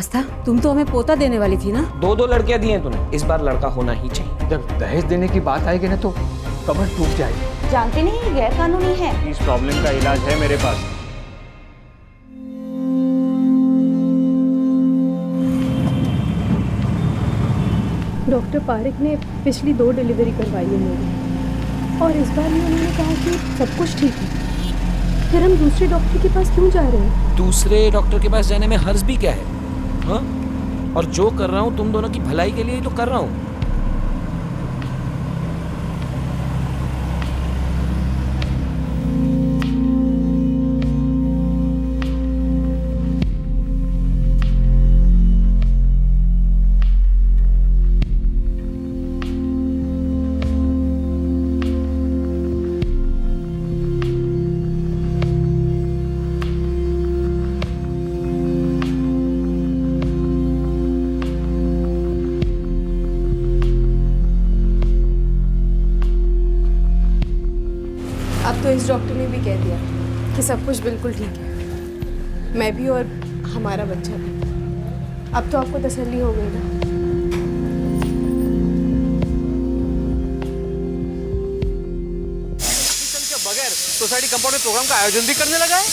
आस्था, तुम तो हमें पोता देने वाली थी ना। दो लड़कियां दी हैं तूने, इस बार लड़का होना ही चाहिए। जब दहेज देने की बात आएगी ना तो कमर टूट जाएगी। जानते नहीं ये गैर कानूनी है। इस प्रॉब्लम का इलाज है मेरे पास। डॉक्टर पारिक ने पिछली 2 डिलीवरी करवाई है मेरी, और इस बार भी उन्होंने कहा कि सब कुछ ठीक है। फिर हम दूसरे डॉक्टर के पास क्यों जा रहे हैं? दूसरे डॉक्टर के पास जाने में हर्ज भी क्या है? हाँ? और जो कर रहा हूँ तुम दोनों की भलाई के लिए ही तो कर रहा हूँ। अब तो इस डॉक्टर ने भी कह दिया कि सब कुछ बिल्कुल ठीक है, मैं भी और हमारा बच्चा भी। अब तो आपको तसल्ली हो गई ना? बगैर सोसाइटी कंपाउंड में प्रोग्राम का आयोजन भी करने लगा है।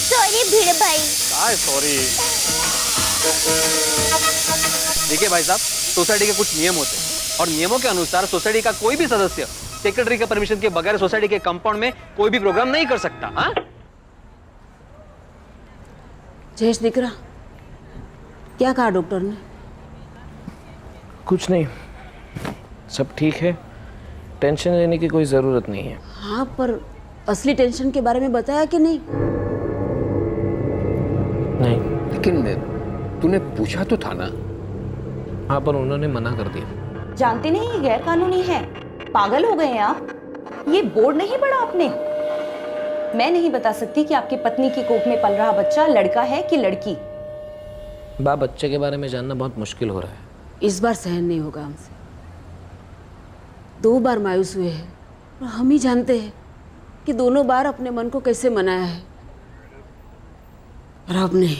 सॉरी भीड़ भाई। सॉरी। देखिए भाई साहब, सोसाइटी के कुछ नियम होते हैं और नियमों के अनुसार सोसाइटी का कोई भी सदस्य सेक्रेटरी के परमिशन के बगैर सोसाइटी के कंपाउंड में कोई भी प्रोग्राम नहीं कर सकता। हाँ? जयेश दिख रहा, क्या कहा डॉक्टर ने? कुछ नहीं, सब ठीक है, टेंशन लेने की कोई जरूरत नहीं है। हाँ, पर असली टेंशन के बारे में बताया कि नहीं? नहीं। लेकिन तूने पूछा तो था ना? हाँ, पर उन्होंने मना कर दिया। जानते नहीं ये गैर कानूनी है। पागल हो गए हैं आप? ये बोर्ड नहीं पढ़ा आपने? मैं नहीं बता सकती कि आपकी पत्नी की कोख में पल रहा बच्चा लड़का है कि लड़की। बा, बच्चे के बारे में जानना बहुत मुश्किल हो रहा है। इस बार सहन नहीं होगा हमसे। 2 बार मायूस हुए हैं और हम ही जानते हैं कि दोनों बार अपने मन को कैसे मनाया है, और अब नहीं।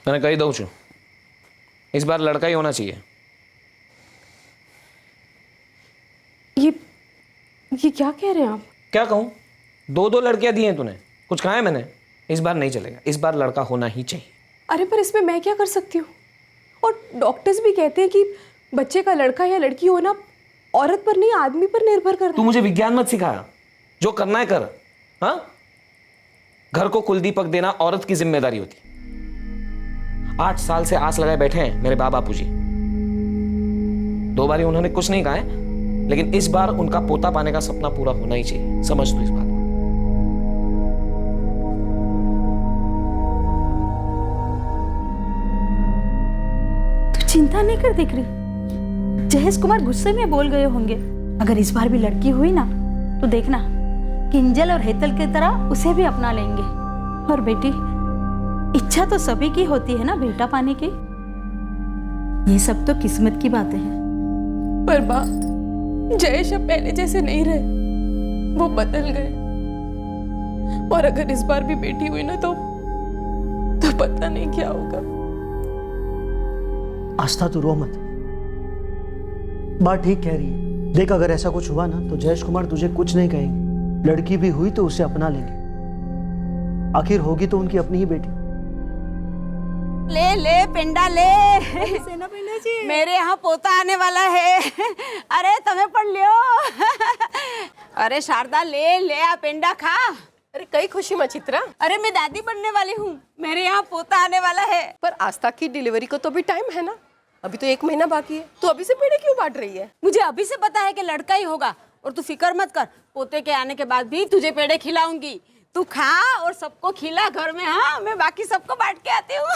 मैंने कही दऊं छू, इस बार लड़का ही होना चाहिए। ये क्या कह रहे हैं आप? क्या कहूं? 2 लड़कियां दी हैं तूने, कुछ कहा है मैंने? इस बार नहीं चलेगा, इस बार लड़का होना ही चाहिए। अरे पर इसमें मैं क्या कर सकती हूँ? और डॉक्टर्स भी कहते हैं कि बच्चे का लड़का या लड़की होना औरत पर नहीं, आदमी पर निर्भर करता तू है। मुझे विज्ञान मत सिखा, जो करना है कर। हाँ? घर को कुलदीपक देना औरत की जिम्मेदारी होती है। 8 साल से आस लगाए बैठे हैं मेरे बापू जी। 2 बारी उन्होंने कुछ नहीं कहा है, लेकिन इस बार उनका पोता पाने का सपना पूरा होना ही चाहिए। समझ तू इस बात को। तू चिंता नहीं कर दिख रही। जहेश कुमार गुस्से में बोल गए होंगे। अगर इस बार भी लड़की हुई ना तो देखना, किंजल और हेतल की तरह उसे भी अपना लेंगे। और बेटी, इच्छा तो सभी की होती है ना बेटा पाने की। ये सब तो किस्मत की बातें हैं। पर माँ, जयेश अब पहले जैसे नहीं रहे, वो बदल गए। और अगर इस बार भी बेटी हुई ना तो पता नहीं क्या होगा। आस्था, तू रो मत, बात ठीक कह रही है। देख, अगर ऐसा कुछ हुआ ना तो जयेश कुमार तुझे कुछ नहीं कहेंगे। लड़की भी हुई तो उसे अपना लेंगे, आखिर होगी तो उनकी अपनी ही बेटी। ले ले पेंडा ले, मेरे यहाँ पोता आने वाला है। अरे तुम्हें पढ़ लियो। अरे शारदा, ले ले आ पेंडा खा। अरे कई खुशी मचित्रा। अरे मैं दादी बनने वाली हूँ, मेरे यहाँ पोता आने वाला है। पर आस्था की डिलीवरी को तो अभी टाइम है ना, अभी तो 1 महीना बाकी है। तो अभी से पेड़े क्यों बांट रही है? मुझे अभी से पता है कि लड़का ही होगा, और तू फिक्र मत कर, पोते के आने के बाद भी तुझे पेड़े खिलाऊंगी। तू खा और सबको खिला घर में। हाँ, मैं बाकी सबको बांट के आती हूँ।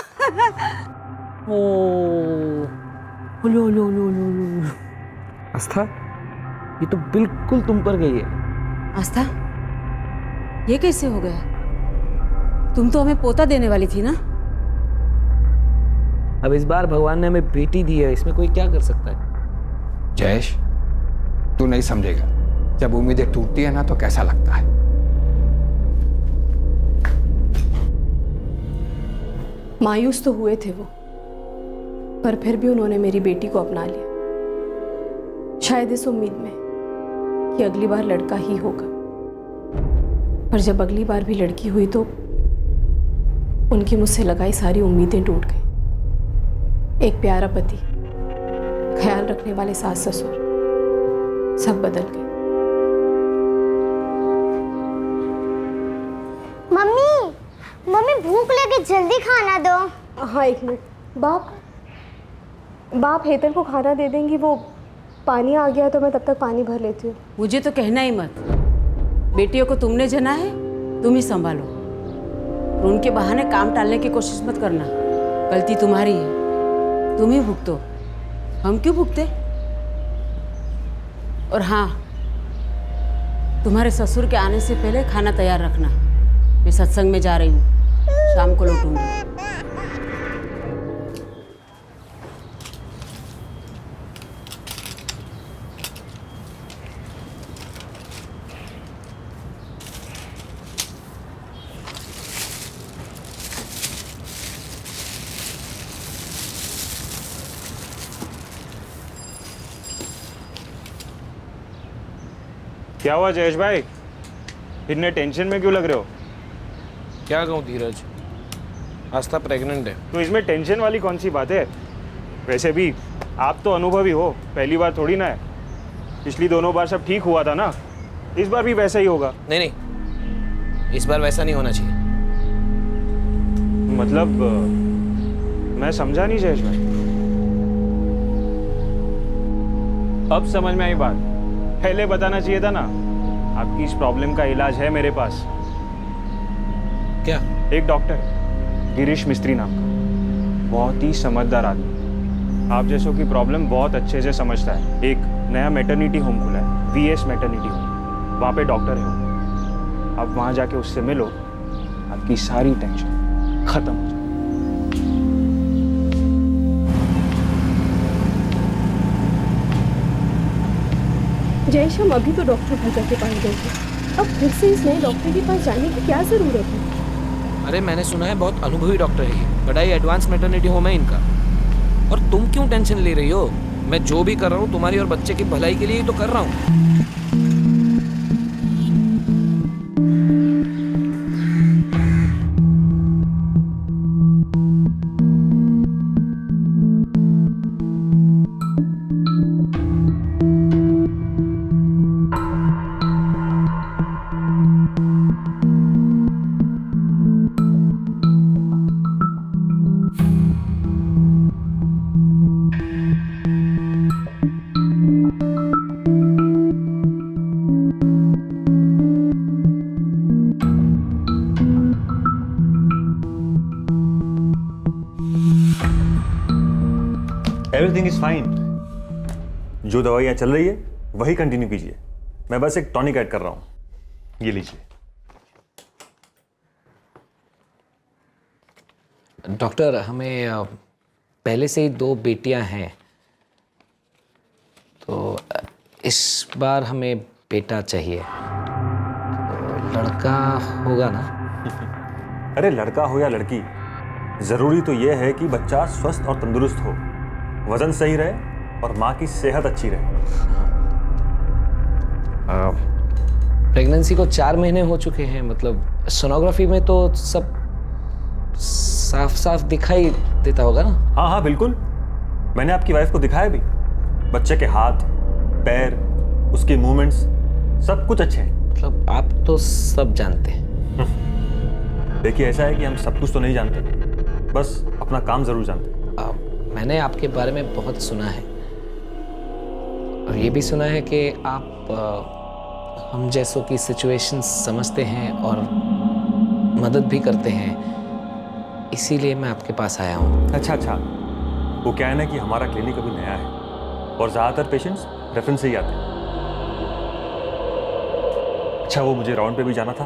आस्था, ये तो बिल्कुल तुम पर गई है। आस्था, ये कैसे हो गया? तुम तो हमें पोता देने वाली थी ना? अब इस बार भगवान ने हमें बेटी दी है, इसमें कोई क्या कर सकता है? जयेश, तू नहीं समझेगा, जब उम्मीदें टूटती है ना तो कैसा लगता है। मायूस तो हुए थे वो, पर फिर भी उन्होंने मेरी बेटी को अपना लिया, शायद इस उम्मीद में कि अगली बार लड़का ही होगा। पर जब अगली बार भी लड़की हुई तो उनकी मुझसे लगाई सारी उम्मीदें टूट गई। एक प्यारा पति, ख्याल रखने वाले सास ससुर, सब बदल गए। मम्मी भूख लगी, जल्दी खाना दो। हाँ, एक मिनट। बाप हेतल को खाना दे देंगी, वो पानी आ गया तो मैं तब तक पानी भर लेती हूँ। मुझे तो कहना ही मत, बेटियों को तुमने जना है, तुम ही संभालो। और उनके बहाने काम टालने की कोशिश मत करना, गलती तुम्हारी है, तुम ही भुगतो, हम क्यों भुगते। और हाँ, तुम्हारे ससुर के आने से पहले खाना तैयार रखना, मैं सत्संग में जा रही हूँ, शाम को लौटूंगी। क्या हुआ जयेश भाई, इतने टेंशन में क्यों लग रहे हो? क्या कहूँ धीरज, आस्था प्रेग्नेंट है। तो इसमें टेंशन वाली कौन सी बात है? वैसे भी आप तो अनुभवी हो, पहली बार थोड़ी ना है। पिछली दोनों बार सब ठीक हुआ था ना, इस बार भी वैसा ही होगा। नहीं नहीं, इस बार वैसा नहीं होना चाहिए। मतलब मैं समझा नहीं जयेश भाई। अब समझ में आई बात, पहले बताना चाहिए था ना। आपकी इस प्रॉब्लम का इलाज है मेरे पास। क्या? एक डॉक्टर, गिरीश मिस्त्री नाम का, बहुत ही समझदार आदमी, आप जैसों की प्रॉब्लम बहुत अच्छे से समझता है। एक नया मैटरनिटी होम खुला है, VS मैटरनिटी होम, वहाँ पे डॉक्टर है वो। आप वहाँ जाके उससे मिलो, आपकी सारी टेंशन खत्म हो जाए। जयेश, हम अभी तो डॉक्टर भैया के पास गए थे, अब फिर से इस नए डॉक्टर के पास जाने की क्या जरूरत है? अरे मैंने सुना है बहुत अनुभवी डॉक्टर है ये, बड़ा ही एडवांस मैटरनिटी होम है इनका। और तुम क्यों टेंशन ले रही हो? मैं जो भी कर रहा हूँ तुम्हारी और बच्चे की भलाई के लिए ही तो कर रहा हूँ। Everything is fine. जो दवाइयाँ चल रही है वही कंटिन्यू कीजिए, मैं बस एक टॉनिक ऐड कर रहा हूँ। ये लीजिए। डॉक्टर, हमें पहले से ही 2 बेटियां हैं, तो इस बार हमें बेटा चाहिए। तो लड़का होगा ना? अरे लड़का हो या लड़की, ज़रूरी तो यह है कि बच्चा स्वस्थ और तंदुरुस्त हो, वजन सही रहे और माँ की सेहत अच्छी रहे। प्रेगनेंसी को 4 महीने हो चुके हैं, मतलब सोनोग्राफी में तो सब साफ साफ दिखाई देता होगा ना? हाँ हाँ बिल्कुल, मैंने आपकी वाइफ को दिखाया भी। बच्चे के हाथ, पैर, उसके मूवमेंट्स सब कुछ अच्छे हैं। मतलब आप तो सब जानते हैं। देखिए ऐसा है कि हम सब कुछ तो नहीं जानते, बस अपना काम जरूर जानते हैं। मैंने आपके बारे में बहुत सुना है, और ये भी सुना है कि आप हम जैसों की सिचुएशन समझते हैं और मदद भी करते हैं, इसीलिए मैं आपके पास आया हूँ। अच्छा, वो क्या है ना कि हमारा क्लिनिक अभी नया है और ज़्यादातर पेशेंट्स रेफरेंस से ही आते हैं। अच्छा, वो मुझे राउंड पे भी जाना था,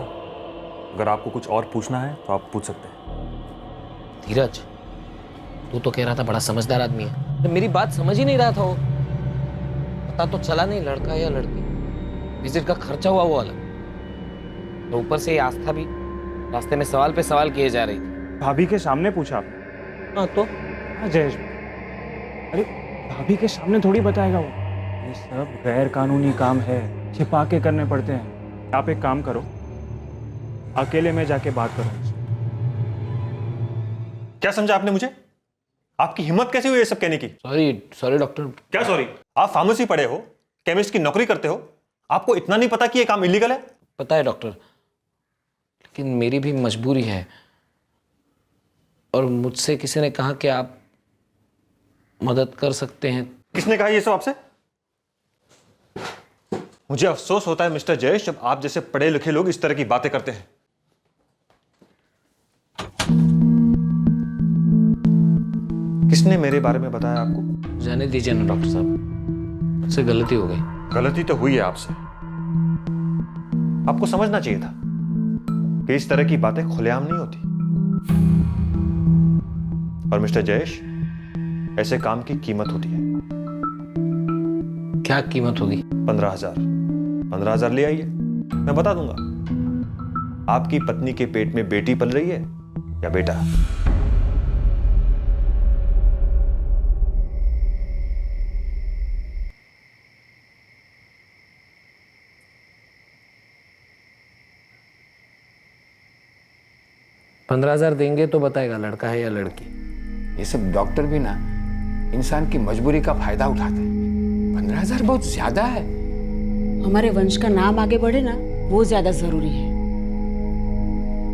अगर आपको कुछ और पूछना है तो आप पूछ सकते हैं। धीरज, तू तो कह रहा था बड़ा समझदार आदमी है, तो मेरी बात समझ ही नहीं रहा था वो। पता तो चला नहीं लड़का या लड़की। विजिट का खर्चा हुआ वो अलग, तो ऊपर से ये आस्था भी रास्ते में सवाल पे सवाल किए जा रही थी। भाभी के सामने पूछा आपने? हाँ तो हाँ जयेश, अरे भाभी के सामने थोड़ी बताएगा वो, ये सब गैर कानूनी काम है, छिपा के करने पड़ते हैं। आप एक काम करो, अकेले में जाके बात करो। क्या समझा आपने मुझे? आपकी हिम्मत कैसे हुई ये सब कहने की? Sorry doctor. क्या सॉरी? आप फार्मेसी पढ़े हो, केमिस्ट की नौकरी करते हो, आपको इतना नहीं पता कि ये काम इलीगल है? पता है डॉक्टर, लेकिन मेरी भी मजबूरी है, और मुझसे किसी ने कहा कि आप मदद कर सकते हैं। किसने कहा ये सब आपसे? मुझे अफसोस होता है मिस्टर जयेश, जब आप जैसे पढ़े लिखे लोग इस तरह की बातें करते हैं। किसने मेरे बारे में बताया आपको? जाने दीजिए ना डॉक्टर साहब, मुझसे गलती हो गई। गलती तो हुई है आपसे। आपको समझना चाहिए था कि इस तरह की बातें खुलेआम नहीं होती। और मिस्टर जयेश, ऐसे काम की कीमत होती है। क्या कीमत होगी? 15,000। 15,000 ले आइए, मैं बता दूंगा आपकी पत्नी के पेट में बेटी पल रही है या बेटा। $15,000 देंगे तो बताएगा लड़का है या लड़की। ये सब डॉक्टर भी ना इंसान की मजबूरी का फायदा उठाते हैं। 15,000 बहुत ज्यादा है। हमारे वंश का नाम आगे बढ़े ना, वो ज्यादा जरूरी है।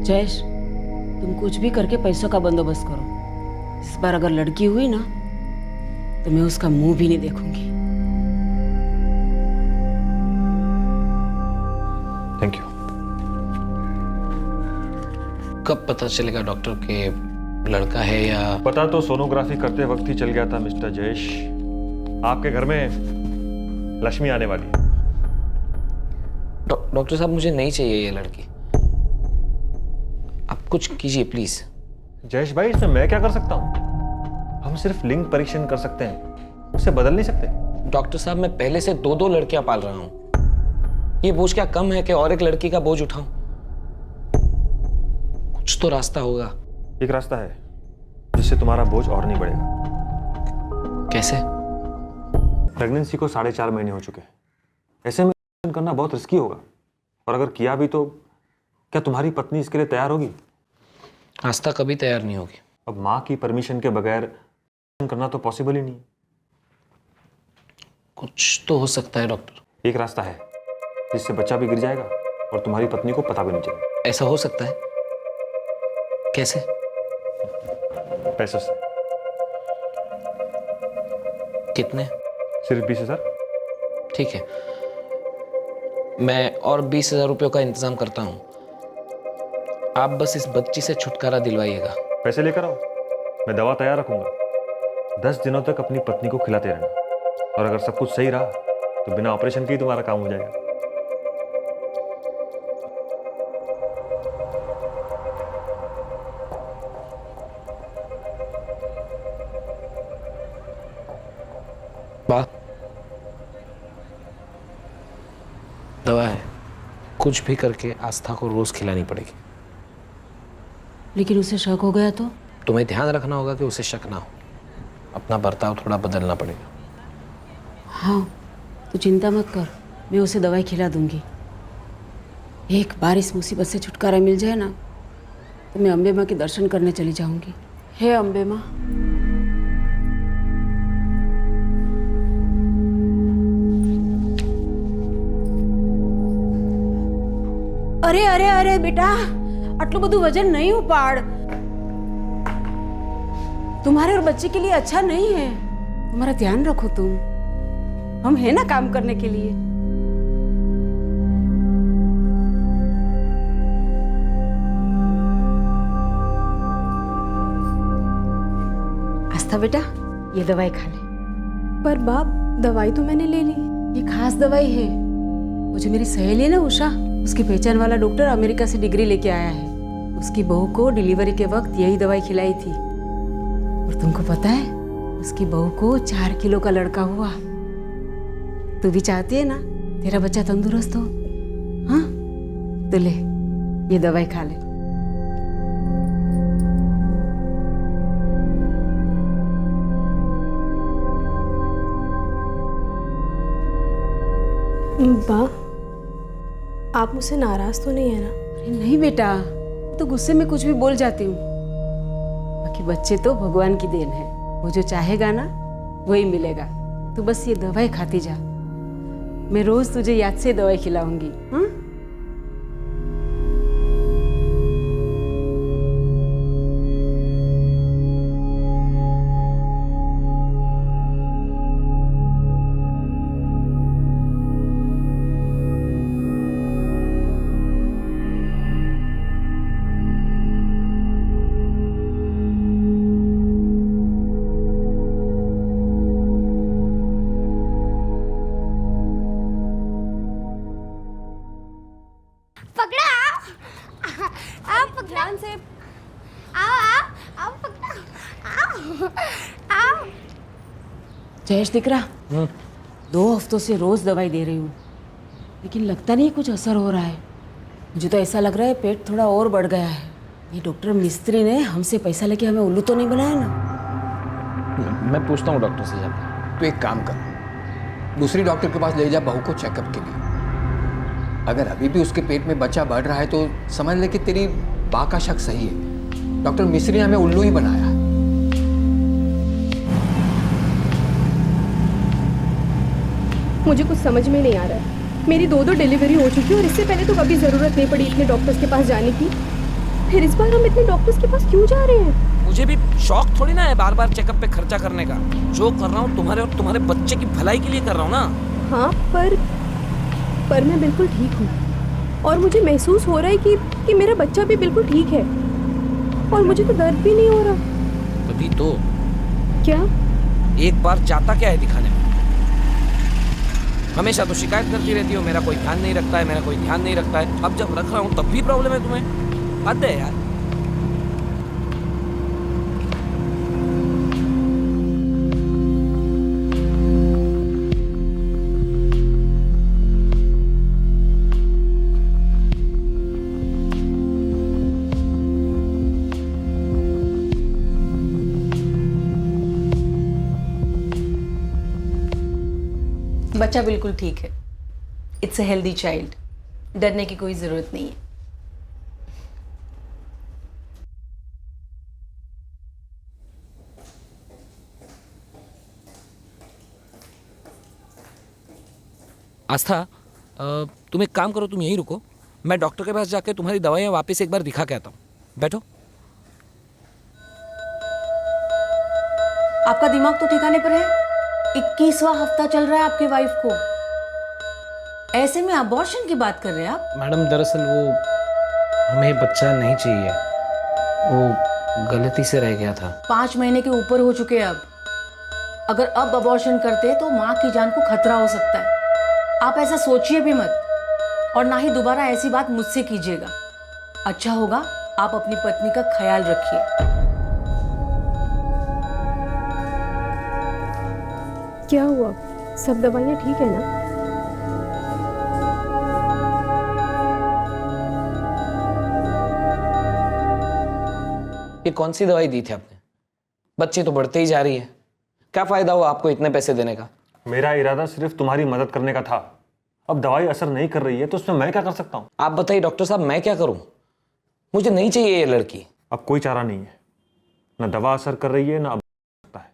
जयेश, तुम कुछ भी करके पैसों का बंदोबस्त करो। इस बार अगर लड़की हुई ना तो मैं उसका मुंह भी नहीं देखूंगी। Thank you. कब पता चलेगा डॉक्टर के लड़का है या? पता तो सोनोग्राफी करते वक्त ही चल गया था मिस्टर जयेश। आपके घर में लक्ष्मी आने वाली है। डॉक्टर साहब, मुझे नहीं चाहिए ये लड़की, आप कुछ कीजिए प्लीज। जयेश भाई, इसमें मैं क्या कर सकता हूं? हम सिर्फ लिंग परीक्षण कर सकते हैं, उसे बदल नहीं सकते। डॉक्टर साहब, मैं पहले से 2 लड़कियां पाल रहा हूं। ये बोझ क्या कम है कि और एक लड़की का बोझ उठाऊं? कुछ तो रास्ता होगा। एक रास्ता है जिससे तुम्हारा बोझ और नहीं बढ़ेगा। कैसे? प्रेगनेंसी को 4.5 महीने हो चुके हैं। ऐसे में करना बहुत रिस्की होगा, और अगर किया भी तो क्या तुम्हारी पत्नी इसके लिए तैयार होगी? आस्था कभी तैयार नहीं होगी। अब माँ की परमिशन के बगैर करना तो पॉसिबल ही नहीं है। कुछ तो हो सकता है डॉक्टर। एक रास्ता है जिससे बच्चा भी गिर जाएगा और तुम्हारी पत्नी को पता भी नहीं चलेगा। ऐसा हो सकता है? कैसे? पैसे से। कितने? सिर्फ 20,000। ठीक है, मैं और 20,000 रुपयों का इंतजाम करता हूं। आप बस इस बच्ची से छुटकारा दिलवाइएगा। पैसे लेकर आओ, मैं दवा तैयार रखूंगा। 10 दिनों तक अपनी पत्नी को खिलाते रहना, और अगर सब कुछ सही रहा तो बिना ऑपरेशन के ही तुम्हारा काम हो जाएगा। वाह, दवा है, कुछ भी करके आस्था को रोज खिलानी पड़ेगी। लेकिन उसे शक हो गया तो? तुम्हें ध्यान रखना होगा कि उसे शक ना हो। अपना बर्ताव थोड़ा बदलना पड़ेगा। हाँ, तू चिंता मत कर, मैं उसे दवाई खिला दूंगी। एक बार इस मुसीबत से छुटकारा मिल जाए ना तो मैं अम्बे माँ के दर्शन करने चली जाऊंगी। हे अम्बे माँ। अरे अरे अरे बेटा, आटલું બધું वजन नहीं उपाड़। तुम्हारे और बच्चे के लिए अच्छा नहीं है। तुम्हारा ध्यान रखो तुम, हम है ना काम करने के लिए। आस्था बेटा, ये दवाई खा ले। पर बाप, दवाई तो मैंने ले ली। ये खास दवाई है। वो जो मेरी सहेली है ना उषा, उसकी पहचान वाला डॉक्टर अमेरिका से डिग्री लेके आया है। उसकी बहू को डिलीवरी के वक्त यही दवाई खिलाई थी। और तुमको पता है, उसकी बहू को 4 किलो का लड़का हुआ। तू भी चाहती है ना तेरा बच्चा तंदुरुस्त हो? हाँ, तो ले ये दवाई खा ले। बा, आप मुझसे नाराज तो नहीं है ना? अरे नहीं बेटा, तो गुस्से में कुछ भी बोल जाती हूँ। बाकी बच्चे तो भगवान की देन है, वो जो चाहेगा ना वही मिलेगा। तू बस ये दवाई खाती जा, मैं रोज तुझे याद से दवाई खिलाऊंगी। हाँ? ध्यान से आओ पकड़ो। आओ। जयेश दिख रहा, 2 हफ्तों से रोज दवाई दे रही हूँ, लेकिन लगता नहीं कुछ असर हो रहा है। मुझे तो ऐसा लग रहा है पेट थोड़ा और बढ़ गया है। ये डॉक्टर मिस्त्री ने हमसे पैसा लेके हमें उल्लू तो नहीं बनाया ना? मैं पूछता हूँ डॉक्टर से जाकर। तो एक काम कर, दूसरी डॉक्टर के पास ले जा बहू को चेकअप के लिए। अगर अभी भी उसके पेट में बच्चा बढ़ रहा है तो समझ ले कि तेरी बा का शक सही है। डॉक्टर मिस्त्री ने हमें उल्लू ही बनाया। मुझे कुछ समझ में नहीं आ रहा है। मेरी 2 डिलीवरी हो चुकी है और इससे पहले तो कभी ज़रूरत नहीं पड़ी इतने डॉक्टर्स के पास जाने की। फिर इस बार हम इतने डॉक्टर्स के पास क्यों जा रहे हैं? मुझे भी शौक थोड़ी ना है बार बार चेकअप पे खर्चा करने का। जो कर रहा हूँ तुम्हारे और तुम्हारे बच्चे की भलाई के लिए कर रहा हूँ ना। हाँ, पर मैं बिल्कुल ठीक हूँ और मुझे महसूस हो रहा है कि मेरा बच्चा भी बिल्कुल ठीक है और मुझे तो दर्द भी नहीं हो रहा। तभी तो। क्या? एक बार जाता क्या है दिखाने में? हमेशा तो शिकायत करती रहती हो, मेरा कोई ध्यान नहीं रखता है, मेरा कोई ध्यान नहीं रखता है। अब जब रख रहा हूँ तब भी प्रॉब्लम है तुम्हें। हद है यार। बच्चा बिल्कुल ठीक है। इट्स अ हेल्दी चाइल्ड, डरने की कोई ज़रूरत नहीं है। आस्था, तुम एक काम करो, तुम यहीं रुको, मैं डॉक्टर के पास जाके तुम्हारी दवाइयाँ वापस एक बार दिखा के आता हूँ। बैठो। आपका दिमाग तो ठिकाने पर है? 21वां हफ्ता चल रहा है आपकी वाइफ को, ऐसे में अबॉर्शन की बात कर रहे हैं आप? मैडम दरअसल वो हमें बच्चा नहीं चाहिए, वो गलती से रह गया था। 5 महीने के ऊपर हो चुके हैं अब। अगर अब अबॉर्शन करते तो माँ की जान को खतरा हो सकता है। आप ऐसा सोचिए भी मत और ना ही दोबारा ऐसी बात मुझसे कीजिएगा। अच्छा होगा आप अपनी पत्नी का ख्याल रखिए। क्या हुआ? सब दवाइयाँ ठीक है ना? ये कौन सी दवाई दी थी आपने? बच्ची तो बढ़ते ही जा रही है। क्या फायदा हुआ आपको इतने पैसे देने का? मेरा इरादा सिर्फ तुम्हारी मदद करने का था। अब दवाई असर नहीं कर रही है तो उसमें मैं क्या कर सकता हूँ? आप बताइए डॉक्टर साहब, मैं क्या करूँ? मुझे नहीं चाहिए ये लड़की। अब कोई चारा नहीं है, ना दवा असर कर रही है ना अब सकता है।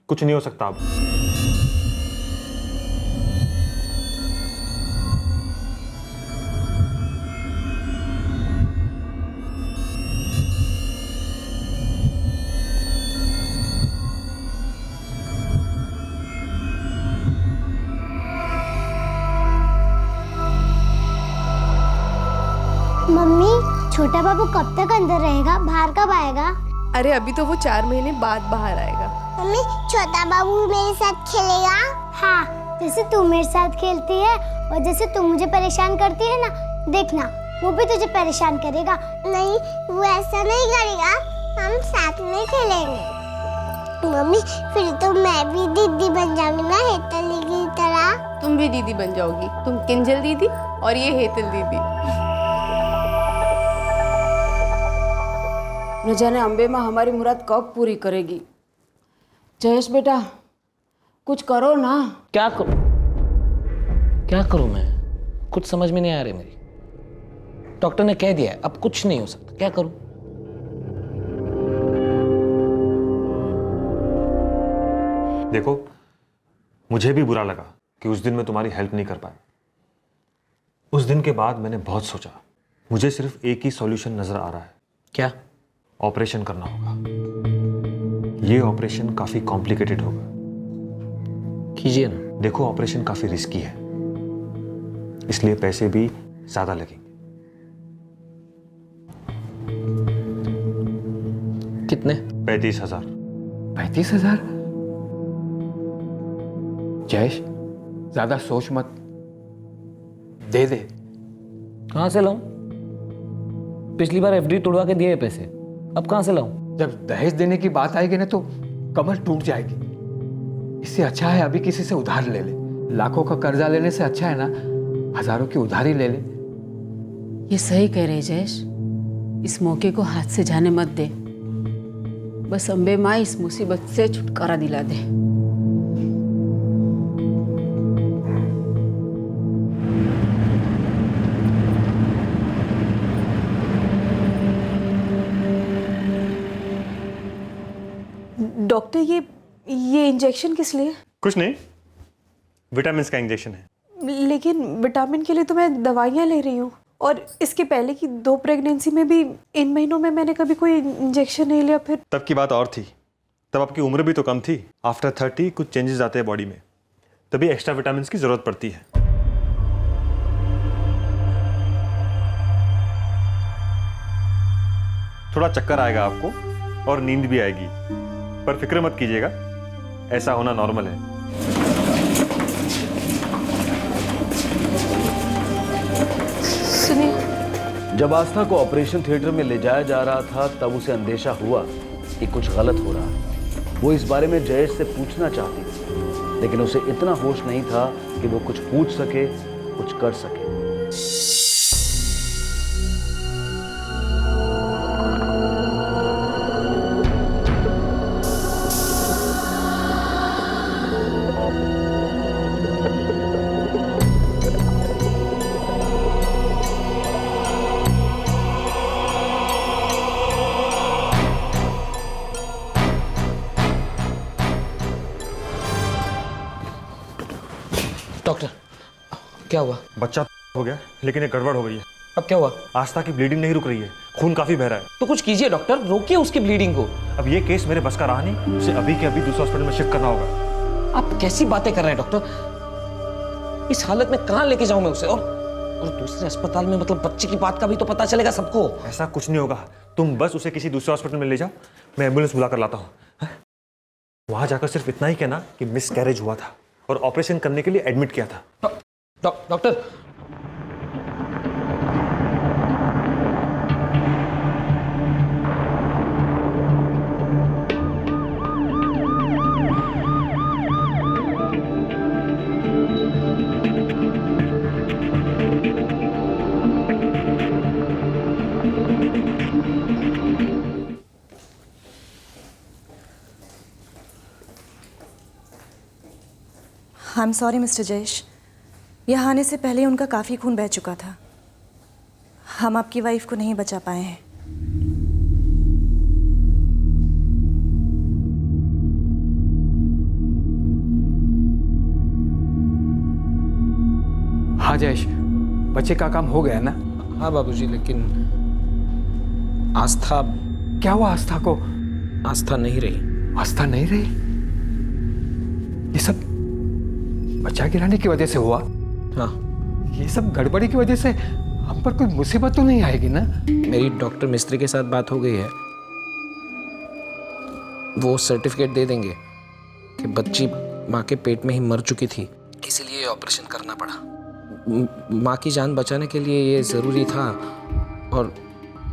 कुछ नहीं हो सकता अब। मम्मी, छोटा बाबू कब तक अंदर रहेगा? बाहर कब आएगा? अरे अभी तो वो 4 महीने बाद बाहर आएगा। मम्मी, छोटा बाबू मेरे साथ खेलेगा? हाँ, जैसे तू मेरे साथ खेलती है और जैसे तू मुझे परेशान करती है ना, देखना वो भी तुझे परेशान करेगा। नहीं, वो ऐसा नहीं करेगा, हम साथ में खेलेंगे। मम्मी, फिर तो मैं भी दीदी बन जाऊंगी ना, हेतली की तरह। तुम भी दीदी बन जाओगी, तुम किंजल दीदी और ये हेतल दीदी। न जाने अम्बे माँ हमारी मुराद कब पूरी करेगी। जयेश बेटा कुछ करो ना। क्या करूं? क्या करूं मैं? कुछ समझ में नहीं आ रही मेरी। डॉक्टर ने कह दिया है अब कुछ नहीं हो सकता, क्या करूं? देखो, मुझे भी बुरा लगा कि उस दिन मैं तुम्हारी हेल्प नहीं कर पाया। उस दिन के बाद मैंने बहुत सोचा। मुझे सिर्फ एक ही सॉल्यूशन नजर आ रहा है। क्या? ऑपरेशन करना होगा। ये ऑपरेशन काफी कॉम्प्लिकेटेड होगा। कीजिए ना। देखो, ऑपरेशन काफी रिस्की है, इसलिए पैसे भी ज्यादा लगेंगे। कितने? 35,000। 35,000? जयेश, ज्यादा सोच मत, दे दे। कहां से लाऊं? पिछली बार एफडी तोड़वा के दिए पैसे, अब कहां से लाऊं? जब दहेज देने की बात आएगी ना तो कमर टूट जाएगी। इससे अच्छा है अभी किसी से उधार ले ले। लाखों का कर्जा लेने से अच्छा है ना हजारों की उधारी ले ले। ये सही कह रहे जयेश, इस मौके को हाथ से जाने मत दे। बस अम्बे माँ इस मुसीबत से छुटकारा दिला दे। डॉक्टर ये इंजेक्शन किस लिए? कुछ नहीं, विटामिन का इंजेक्शन है। लेकिन विटामिन के लिए तो मैं दवाइयाँ ले रही हूँ, और इसके पहले की 2 प्रेगनेंसी में भी इन महीनों में मैंने कभी कोई इंजेक्शन नहीं लिया। फिर तब की बात और थी, तब आपकी उम्र भी तो कम थी। आफ्टर 30 कुछ चेंजेस आते हैं बॉडी में, तभी एक्स्ट्रा विटामिन की जरूरत पड़ती है। थोड़ा चक्कर आएगा आपको और नींद भी आएगी, पर फिक्र मत कीजिएगा, ऐसा होना नॉर्मल है। जब आस्था को ऑपरेशन थिएटर में ले जाया जा रहा था तब उसे अंदेशा हुआ कि कुछ गलत हो रहा है। वो इस बारे में जयेश से पूछना चाहती थी, लेकिन उसे इतना होश नहीं था कि वो कुछ पूछ सके, कुछ कर सके। डॉक्टर, क्या हुआ? बच्चा हो गया, लेकिन एक गड़बड़ हो गई है। अब क्या हुआ? आस्था की ब्लीडिंग नहीं रुक रही है, खून काफी बह रहा है। तो कुछ कीजिए डॉक्टर, रोकिए उसकी ब्लीडिंग को। अब ये केस मेरे बस का रहा नहीं, उसे अभी के अभी दूसरे हॉस्पिटल में शिफ्ट करना होगा। आप कैसी बातें कर रहे हैं डॉक्टर? इस हालत में कहां लेके जाऊं मैं उसे? और दूसरे अस्पताल में, मतलब बच्चे की बात का भी तो पता चलेगा सबको। ऐसा कुछ नहीं होगा, तुम बस उसे किसी दूसरे हॉस्पिटल में ले जाओ, मैं एम्बुलेंस बुला कर लाता हूँ। वहां जाकर सिर्फ इतना ही कहना कि मिस कैरेज हुआ था और ऑपरेशन करने के लिए एडमिट किया था। Doctor, I am sorry mister Jayesh, यहाँ आने से पहले उनका काफ़ी खून बह चुका था। हम आपकी वाइफ को नहीं बचा पाए हैं। हाँ जयेश, बच्चे का काम हो गया ना? हाँ बाबूजी, लेकिन आस्था। क्या हुआ आस्था को? आस्था नहीं रही। आस्था नहीं रही? ये सब बच्चा गिराने की वजह से हुआ? हाँ। ये सब गड़बड़ी की वजह से हम पर कोई मुसीबत तो नहीं आएगी ना? मेरी डॉक्टर मिस्त्री के साथ बात हो गई है, वो सर्टिफिकेट दे देंगे कि बच्ची माँ के पेट में ही मर चुकी थी, इसीलिए ऑपरेशन करना पड़ा। माँ की जान बचाने के लिए ये ज़रूरी था, और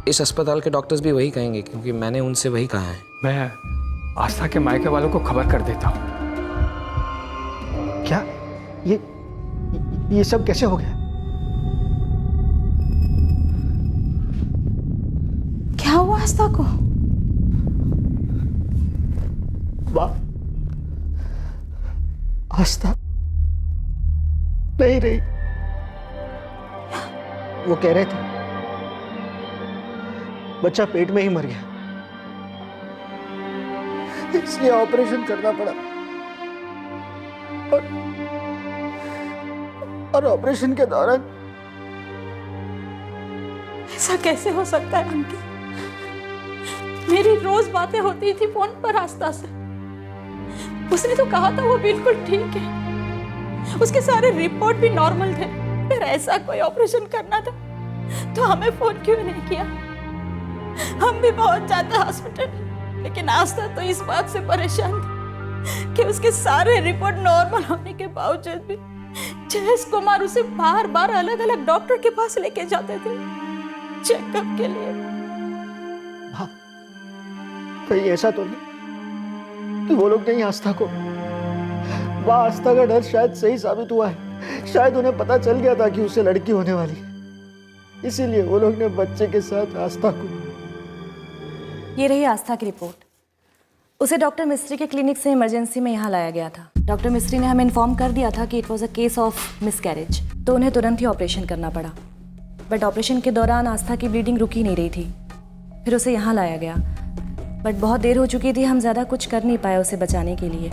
इस अस्पताल के डॉक्टर्स भी वही कहेंगे, क्योंकि मैंने उनसे वही कहा है। मैं आस्था के मायके वालों को खबर कर देता हूँ। क्या ये सब कैसे हो गया? क्या हुआ आस्था को? वाह, आस्था नहीं रही। वो कह रहे थे बच्चा पेट में ही मर गया, इसलिए ऑपरेशन करना पड़ा। और ऑपरेशन के दौरान ऐसा कैसे हो सकता है अंकित? मेरी रोज बातें होती थी फोन पर आस्था से। उसने तो कहा था वो बिल्कुल ठीक है, उसके सारे रिपोर्ट भी नॉर्मल थे। फिर ऐसा कोई ऑपरेशन करना था तो हमें फोन क्यों नहीं किया? हम भी पहुंच जाते हॉस्पिटल, लेकिन आस्था तो इस बात से परेशान थी कि उसके सारे रिपोर्ट नॉर्मल होने के बावजूद भी जयेश कुमार उसे बार बार अलग अलग डॉक्टर के पास लेके जाते थे चेकअप के लिए। हाँ, कहीं ऐसा तो नहीं कि वो लोग नहीं आस्था को? वह आस्था का डर शायद सही साबित हुआ है। शायद उन्हें पता चल गया था कि उसे लड़की होने वाली है, इसीलिए वो लोग ने बच्चे के साथ आस्था को। ये रही आस्था की रिपोर्ट। उसे डॉक्टर मिस्त्री के क्लिनिक से इमरजेंसी में यहाँ लाया गया था। डॉक्टर मिस्त्री ने हमें इन्फॉर्म कर दिया था कि it was a case of miscarriage, तो उन्हें तुरंत ही ऑपरेशन करना पड़ा। बट ऑपरेशन के दौरान आस्था की ब्लीडिंग रुक ही नहीं रही थी। फिर उसे यहाँ लाया गया, बट बहुत देर हो चुकी थी, हम ज़्यादा कुछ कर नहीं पाए उसे बचाने के लिए।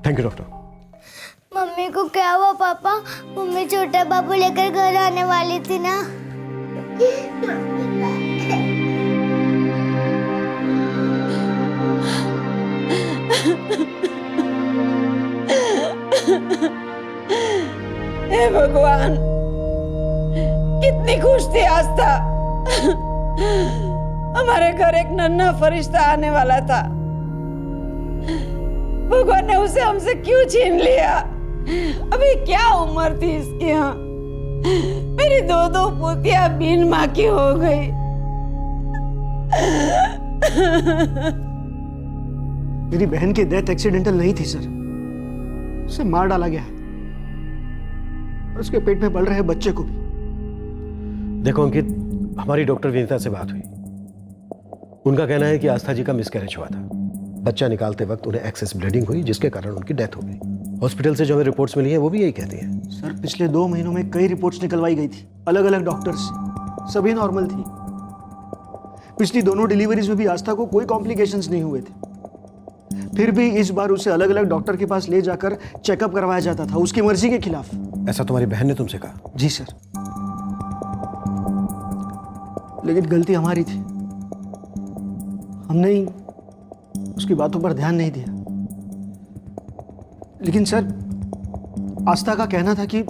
Thank you doctor. मम्मी को क्या हुआ पापा? मम्मी छोटा बाबू लेकर घर आने वाली थी ना। हे भगवान, कितनी खुश थी आस्था। हमारे घर एक नन्हा फरिश्ता आने वाला था। भगवान ने उसे हमसे क्यों छीन लिया? अभी क्या उम्र थी इसकी? यहाँ मेरी दो पोतियां बिन माँ की हो गई। मेरी बहन की डेथ एक्सीडेंटल नहीं थी सर, उसे मार डाला गया है, और उसके पेट में पल रहे बच्चे को भी। देखो अंकित, हमारी डॉक्टर विनीता से बात हुई। उनका कहना है कि आस्था जी का मिसकैरेज हुआ था। बच्चा निकालते वक्त उन्हें एक्सेस ब्लीडिंग हुई, जिसके कारण उनकी डेथ हो गई। हॉस्पिटल से जो हमें रिपोर्ट्स मिली हैं वो भी यही कहती हैं। सर, पिछले 2 महीनों में कई रिपोर्ट्स निकलवाई गई थी अलग अलग डॉक्टर्स से, सभी नॉर्मल थी। पिछली दोनों डिलीवरीज में भी आस्था को कोई कॉम्प्लिकेशंस नहीं हुए थे। फिर भी इस बार उसे अलग अलग डॉक्टर के पास ले जाकर चेकअप करवाया जाता था, उसकी मर्जी के खिलाफ। ऐसा तुम्हारी बहन ने तुमसे कहा? जी सर, लेकिन गलती हमारी थी, हमने ही उसकी बातों पर ध्यान नहीं दिया। लेकिन सर, आस्था का कहना था कि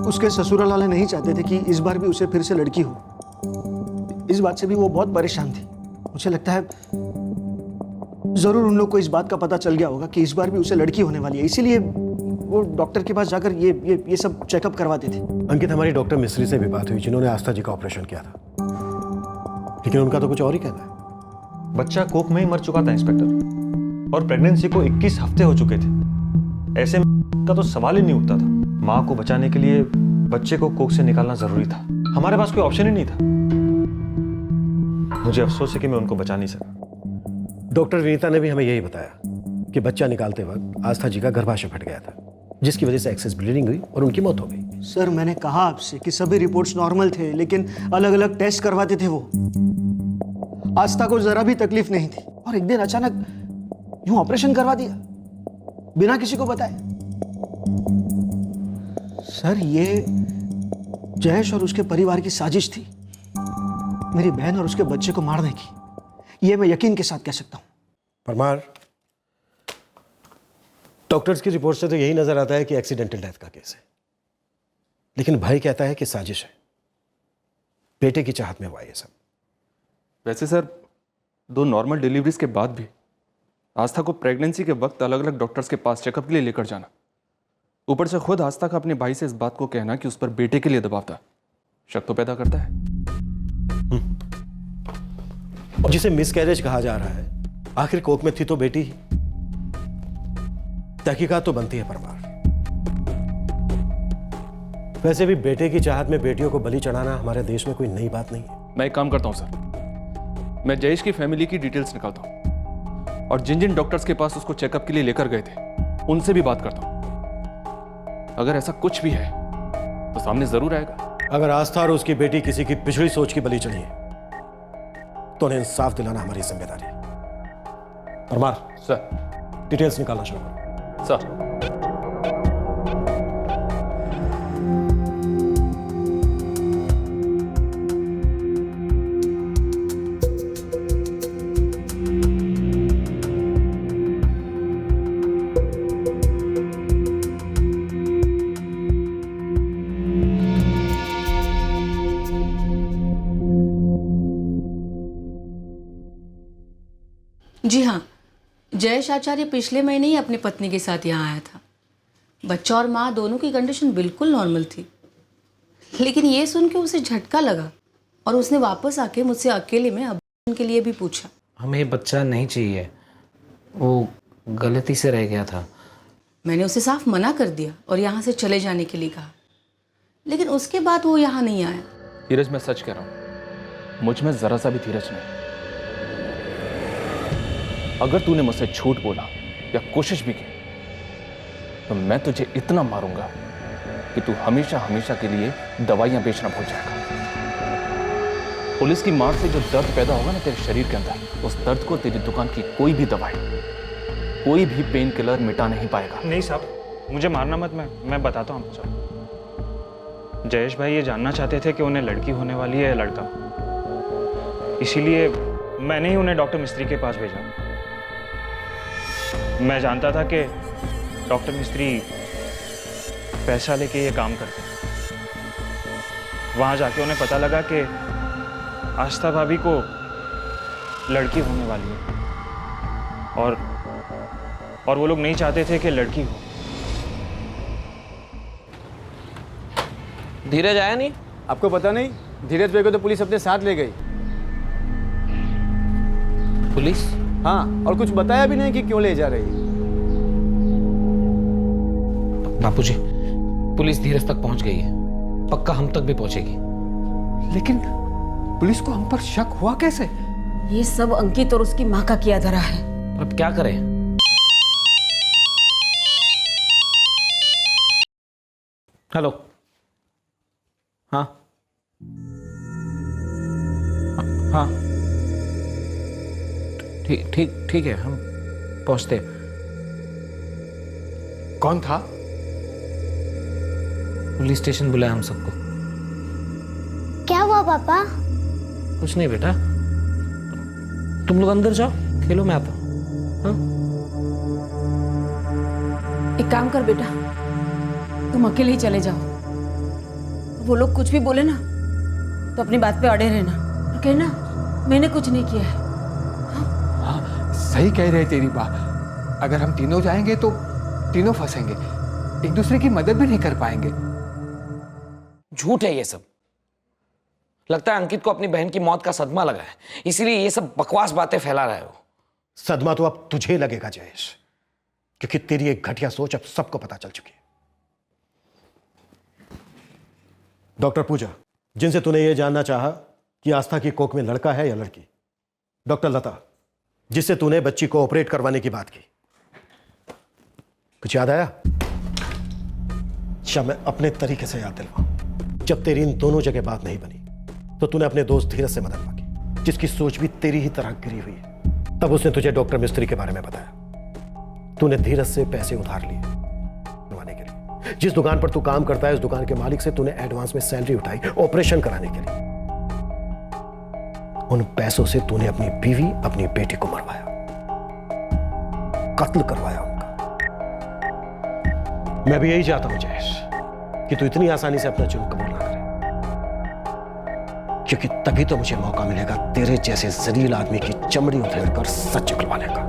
उसके ससुराल वाले नहीं चाहते थे कि इस बार भी उसे फिर से लड़की हो। इस बात से भी वो बहुत परेशान थी। मुझे लगता है जरूर उन लोग को इस बात का पता चल गया होगा कि इस बार भी उसे लड़की होने वाली है, इसीलिए वो डॉक्टर के पास जाकर ये सब चेकअप करवाते थे। अंकित, हमारी डॉक्टर मिस्त्री से भी बात हुई, जिन्होंने आस्था जी का ऑपरेशन किया था, लेकिन उनका तो कुछ और ही कहना है। बच्चा कोख में ही मर चुका था इंस्पेक्टर, और प्रेगनेंसी को 21 हफ्ते हो चुके थे। ऐसे में का तो सवाल ही नहीं उठता था। माँ को बचाने के लिए बच्चे को कोख से निकालना जरूरी था। हमारे पास कोई ऑप्शन ही नहीं था। मुझे अफसोस है कि मैं उनको बचा नहीं सका। डॉक्टर विनीता ने भी हमें यही बताया कि बच्चा निकालते वक्त आस्था जी का गर्भाशय फट गया था, जिसकी वजह से एक्सेस ब्लीडिंग हुई और उनकी मौत हो गई। सर, मैंने कहा आपसे कि सभी रिपोर्ट्स नॉर्मल थे, लेकिन अलग अलग टेस्ट करवाते थे वो। आस्था को जरा भी तकलीफ नहीं थी, और एक दिन अचानक यूं ऑपरेशन करवा दिया बिना किसी को बताए। सर, ये जयेश और उसके परिवार की साजिश थी, मेरी बहन और उसके बच्चे को मारने की। ये मैं यकीन के साथ कह सकता हूं। परमार, डॉक्टर्स की रिपोर्ट से तो यही नजर आता है कि एक्सीडेंटल डेथ का केस है, लेकिन भाई कहता है कि साजिश है। बेटे की चाहत में हुआ ये सब। वैसे सर, 2 नॉर्मल डिलीवरीज के बाद भी आस्था को प्रेगनेंसी के वक्त अलग अलग डॉक्टर्स के पास चेकअप के लिए लेकर जाना, ऊपर से खुद आस्था का अपने भाई से इस बात को कहना कि उस पर बेटे के लिए दबाव था, शक तो पैदा करता है। और जिसे मिसकैरेज कहा जा रहा है, आखिर कोख में थी तो बेटी ही। तहकीकात तो बनती है परमार। वैसे भी बेटे की चाहत में बेटियों को बलि चढ़ाना हमारे देश में कोई नई बात नहीं है। मैं एक काम करता हूँ सर, मैं जयेश की फैमिली की डिटेल्स निकालता हूँ और जिन जिन डॉक्टर्स के पास उसको चेकअप के लिए लेकर गए थे उनसे भी बात करता हूँ। अगर ऐसा कुछ भी है तो सामने जरूर आएगा। अगर आस्था और उसकी बेटी किसी की पिछड़ी सोच की बलि चढ़ी है तो उन्हें इंसाफ दिलाना हमारी जिम्मेदारी है। परमार सर, डिटेल्स निकालना शुरू करो। सर। जी हाँ, जयेश आचार्य पिछले महीने ही अपनी पत्नी के साथ यहाँ आया था। बच्चा और माँ दोनों की कंडीशन बिल्कुल नॉर्मल थी, लेकिन ये सुन के उसे झटका लगा और उसने वापस आके मुझसे अकेले में अबॉर्शन के लिए भी पूछा। हमें बच्चा नहीं चाहिए, वो गलती से रह गया था। मैंने उसे साफ मना कर दिया और यहाँ से चले जाने के लिए कहा, लेकिन उसके बाद वो यहाँ नहीं आया। धीरज, मैं सच कह रहा हूँ, मुझ में जरा सा भी धीरज नहीं। अगर तूने मुझसे झूठ बोला या कोशिश भी की तो मैं तुझे इतना मारूंगा कि तू हमेशा हमेशा के लिए दवाइयां बेचना भूल जाएगा। पुलिस की मार से जो दर्द पैदा होगा ना तेरे शरीर के अंदर, उस दर्द को तेरी दुकान की कोई भी दवाई, कोई भी पेन किलर मिटा नहीं पाएगा। नहीं साहब, मुझे मारना मत, मैं बताता हूँ साहब। जयेश भाई ये जानना चाहते थे कि उन्हें लड़की होने वाली है या लड़का, इसीलिए मैंने ही उन्हें डॉक्टर मिस्त्री के पास भेजा। मैं जानता था कि डॉक्टर मिस्त्री पैसा लेके ये काम करते हैं। वहां जाके उन्हें पता लगा कि आस्था भाभी को लड़की होने वाली है और वो लोग नहीं चाहते थे कि लड़की हो। धीरज आया नहीं? आपको पता नहीं, धीरज भाई को तो पुलिस अपने साथ ले गई। पुलिस? हाँ, और कुछ बताया भी नहीं कि क्यों ले जा रही है। बापूजी, पुलिस धीरज तक पहुंच गई है, पक्का हम तक भी पहुंचेगी। लेकिन पुलिस को हम पर शक हुआ कैसे? ये सब अंकित और उसकी माँ का किया धरा है। अब क्या करें? हेलो, हाँ हाँ, ठीक ठीक ठीक है, हम पहुंचते। कौन था? पुलिस स्टेशन बुलाया हम सबको। क्या हुआ पापा? कुछ नहीं बेटा, तुम लोग अंदर जाओ, खेलो, मैं आता हूँ। हाँ? एक काम कर बेटा, तुम अकेले ही चले जाओ। वो लोग कुछ भी बोले ना तो अपनी बात पे अड़े रहना, और कहना मैंने कुछ नहीं किया है। हाँ, सही कह रहे तेरी बा। अगर हम तीनों जाएंगे तो तीनों फंसेंगे, एक दूसरे की मदद भी नहीं कर पाएंगे। झूठ है ये सब। लगता है अंकित को अपनी बहन की मौत का सदमा लगा है, इसीलिए ये सब बकवास बातें फैला रहा है वो। सदमा तो अब तुझे लगेगा जयेश, क्योंकि तेरी एक घटिया सोच अब सबको पता चल चुकी है। डॉक्टर पूजा, जिनसे तूने ये जानना चाहा कि आस्था की कोख में लड़का है या लड़की। डॉक्टर लता, जिससे तूने बच्ची को ऑपरेट करवाने की बात की। कुछ याद आया? मैं अपने तरीके से याद दिलवाऊं। जब तेरी इन दोनों जगह बात नहीं बनी तो तूने अपने दोस्त धीरज से मदद मांगी, जिसकी सोच भी तेरी ही तरह गिरी हुई है। तब उसने तुझे डॉक्टर मिस्त्री के बारे में बताया। तूने धीरज से पैसे उधार लिए करवाने के लिए। जिस दुकान पर तू काम करता है उस दुकान के मालिक से तूने एडवांस में सैलरी उठाई ऑपरेशन कराने के लिए। उन पैसों से तूने अपनी बीवी, अपनी बेटी को मरवाया, कत्ल करवाया उनका। मैं भी यही चाहता हूं जयेश कि तू इतनी आसानी से अपना जुर्म कबूल ना करे, क्योंकि तभी तो मुझे मौका मिलेगा तेरे जैसे जलील आदमी की चमड़ी उधेड़कर सच निकलवाने का।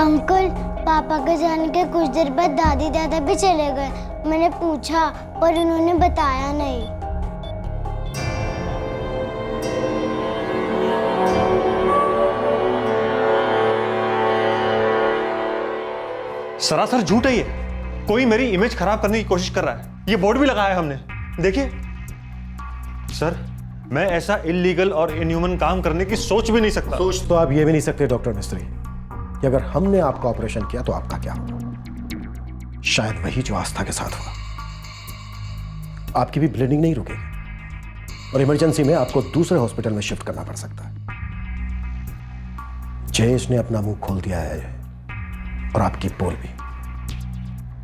अंकल, पापा के जाने के कुछ देर बाद दादी दादा भी चले गए। मैंने पूछा पर उन्होंने बताया नहीं। सरासर झूठ है ये। कोई मेरी इमेज खराब करने की कोशिश कर रहा है। ये बोर्ड भी लगाया है हमने, देखिए। सर, मैं ऐसा इलीगल और इनह्यूमन काम करने की सोच भी नहीं सकता। सोच तो आप ये भी नहीं सकते डॉक्टर मिस्त्री कि अगर हमने आपका ऑपरेशन किया तो आपका क्या होगा। शायद वही जो आस्था के साथ हुआ। आपकी भी ब्लीडिंग नहीं रुकेगी और इमरजेंसी में आपको दूसरे हॉस्पिटल में शिफ्ट करना पड़ सकता है। जयेश ने अपना मुंह खोल दिया है और आपकी पोल भी।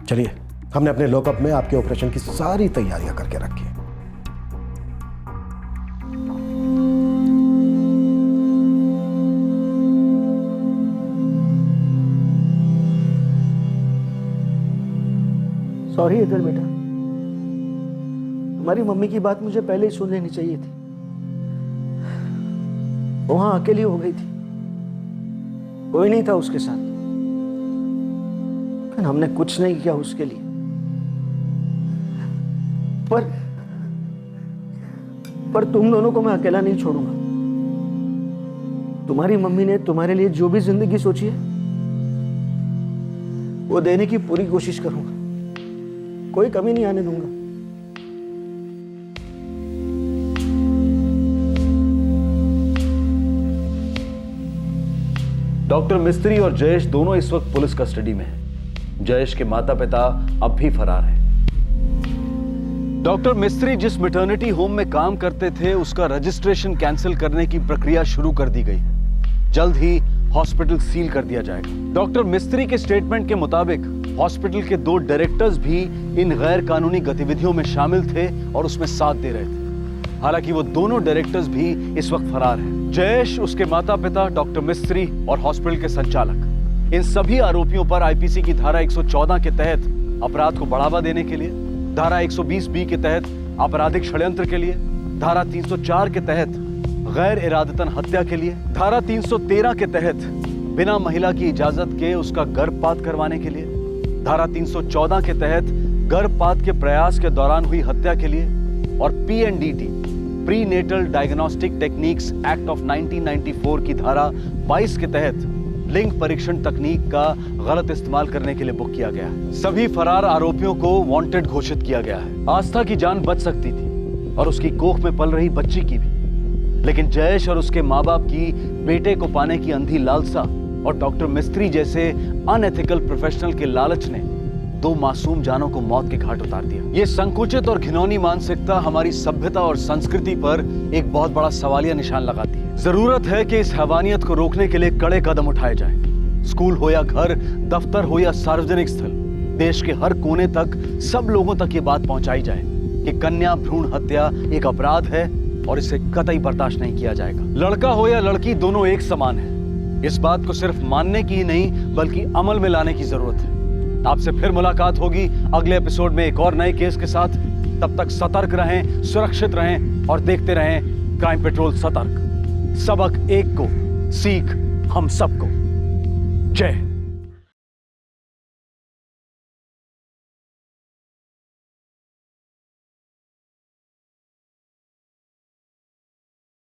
चलिए, हमने अपने लॉकअप में आपके ऑपरेशन की सारी तैयारियां करके रखी है। सॉरी इधर बेटा, तुम्हारी मम्मी की बात मुझे पहले ही सुन लेनी चाहिए थी। वहां अकेली हो गई थी, कोई नहीं था उसके साथ। लेकिन हमने कुछ नहीं किया उसके लिए। पर तुम दोनों को मैं अकेला नहीं छोड़ूंगा। तुम्हारी मम्मी ने तुम्हारे लिए जो भी जिंदगी सोची है वो देने की पूरी कोशिश करूंगा, कोई कमी नहीं आने दूंगा। डॉक्टर मिस्त्री और जयेश दोनों इस वक्त पुलिस कस्टडी में हैं। जयेश के माता पिता अब भी फरार हैं। डॉक्टर मिस्त्री जिस मैटरनिटी होम में काम करते थे उसका रजिस्ट्रेशन कैंसिल करने की प्रक्रिया शुरू कर दी गई है। जल्द ही हॉस्पिटल सील कर दिया जाएगा। डॉक्टर मिस्त्री के स्टेटमेंट के मुताबिक हॉस्पिटल के 2 डायरेक्टर्स भी इन गैर कानूनी गतिविधियों में शामिल थे और उसमें साथ दे रहे थे। हालांकि वो दोनों डायरेक्टर्स भी इस वक्त फरार हैं। जयेश, उसके माता पिता, डॉक्टर मिस्त्री और हॉस्पिटल के संचालक, इन सभी आरोपियों पर आईपीसी की धारा 114 के तहत अपराध को बढ़ावा देने के लिए, धारा 120B के तहत आपराधिक षड्यंत्र के लिए, धारा 304 के तहत गैर इरादतन हत्या के लिए, धारा 313 के तहत बिना महिला की इजाजत के उसका गर्भपात करवाने के लिए, धारा 314 के तहत गर्भपात के प्रयास के दौरान हुई हत्या के लिए और PNDT prenatal diagnostic techniques act of 1994 की धारा 22 के तहत लिंग परीक्षण तकनीक का गलत इस्तेमाल करने के लिए बुक किया गया है। सभी फरार आरोपियों को वांटेड घोषित किया गया है। आस्था की जान बच सकती थी और उसकी कोख में पल रही बच्ची की भी, लेकिन जयेश और उसके माँ बाप की बेटे को पाने की अंधी लालसा और डॉक्टर मिस्त्री जैसे अनएथिकल प्रोफेशनल के लालच ने 2 मासूम जानों को मौत के घाट उतार दिया। ये संकुचित और घिनौनी मानसिकता हमारी सभ्यता और संस्कृति पर एक बहुत बड़ा सवालिया निशान लगाती है। जरूरत है कि इस हैवानियत को रोकने के लिए कड़े कदम उठाए जाएं। स्कूल हो या घर, दफ्तर हो या सार्वजनिक स्थल, देश के हर कोने तक सब लोगों तक ये बात पहुंचाई जाए कि कन्या भ्रूण हत्या एक अपराध है और इसे कतई बर्दाश्त नहीं किया जाएगा। लड़का हो या लड़की, दोनों एक समान है। इस बात को सिर्फ मानने की ही नहीं बल्कि अमल में लाने की जरूरत है। आपसे फिर मुलाकात होगी अगले एपिसोड में एक और नए केस के साथ। तब तक सतर्क रहें, सुरक्षित रहें और देखते रहें क्राइम पेट्रोल सतर्क। सबक एक को, सीख हम सबको। जय